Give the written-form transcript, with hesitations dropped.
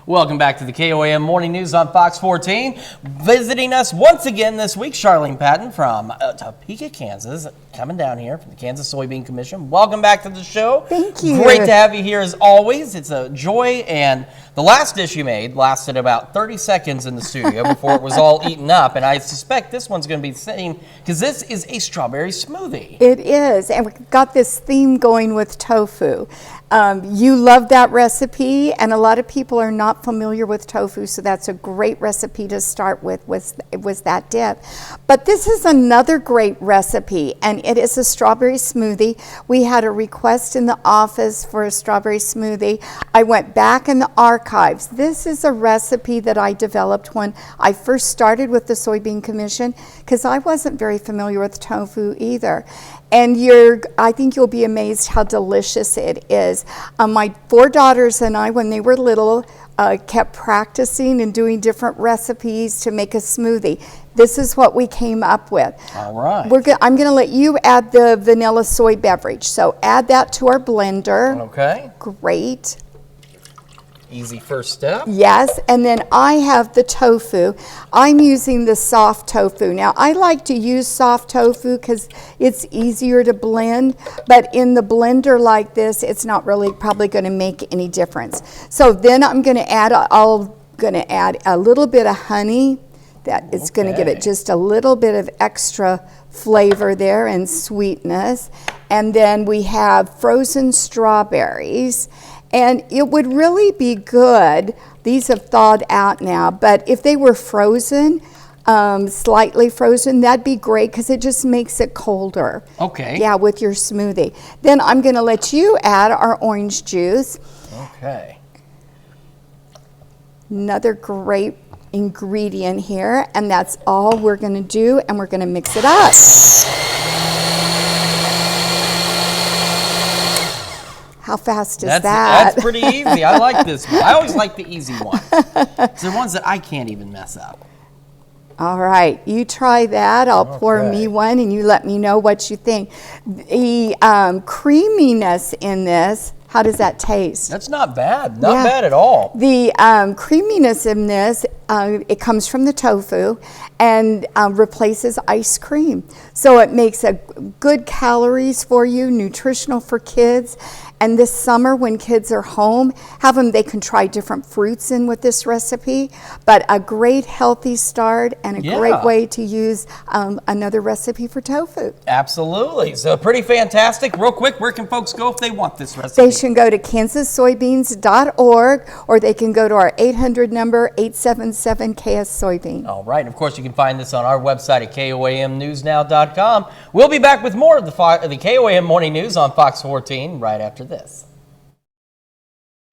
Welcome back to the KOAM Morning News on Fox 14. Visiting us once again this week, Charlene Patton from Topeka, Kansas, coming down here from the Kansas Soybean Commission. Welcome back to the show. Thank you. Great to have you here as always. It's a joy, and the last dish you made lasted about 30 seconds in the studio before it was all eaten up, and I suspect this one's going to be the same because this is a strawberry smoothie. It is, and we've got this theme going with tofu. You love that recipe, and a lot of people are not familiar with tofu, so that's a great recipe to start with, was that dip. But this is another great recipe, and it is a strawberry smoothie. We had a request in the office for a strawberry smoothie. I went back in the archives. This is a recipe that I developed when I first started with the Soybean Commission, because I wasn't very familiar with tofu either. And I think you'll be amazed how delicious it is. My 4 daughters and I, when they were little, kept practicing and doing different recipes to make a smoothie. This is what we came up with. All right. I'm going to let you add the vanilla soy beverage. So add that to our blender. Okay. Great. Easy first step. Yes, and then I have the tofu. I'm using the soft tofu. Now, I like to use soft tofu because it's easier to blend, but in the blender like this, it's not really probably going to make any difference. So then I'm going to add a little bit of honey. That is going to give it just a little bit of extra flavor there and sweetness. And then we have frozen strawberries. And it would really be good, these have thawed out now, but if they were frozen, slightly frozen, that'd be great because it just makes it colder. Okay. Yeah, with your smoothie. Then I'm going to let you add our orange juice. Okay. Another great ingredient here, and that's all we're going to do, and we're going to mix it up. How fast is that? That's pretty easy. I like this one. I always like the easy ones. They're ones that I can't even mess up. All right, you try that. I'll pour me one and you let me know what you think. The creaminess in this, how does that taste? That's not bad. Not bad at all. The creaminess in this, it comes from the tofu and replaces ice cream. So it makes a good calories for you, nutritional for kids. And this summer when kids are home, they can try different fruits in with this recipe, but a great healthy start and a great way to use another recipe for tofu. Absolutely. So pretty fantastic. Real quick, where can folks go if they want this recipe? They should go to kansassoybeans.org or they can go to our 800 number 877-KS-SOYBEAN. All right. And of course, you can find this on our website at KOAMnewsnow.com. We'll be back with more of the KOAM Morning News on Fox 14 right after this.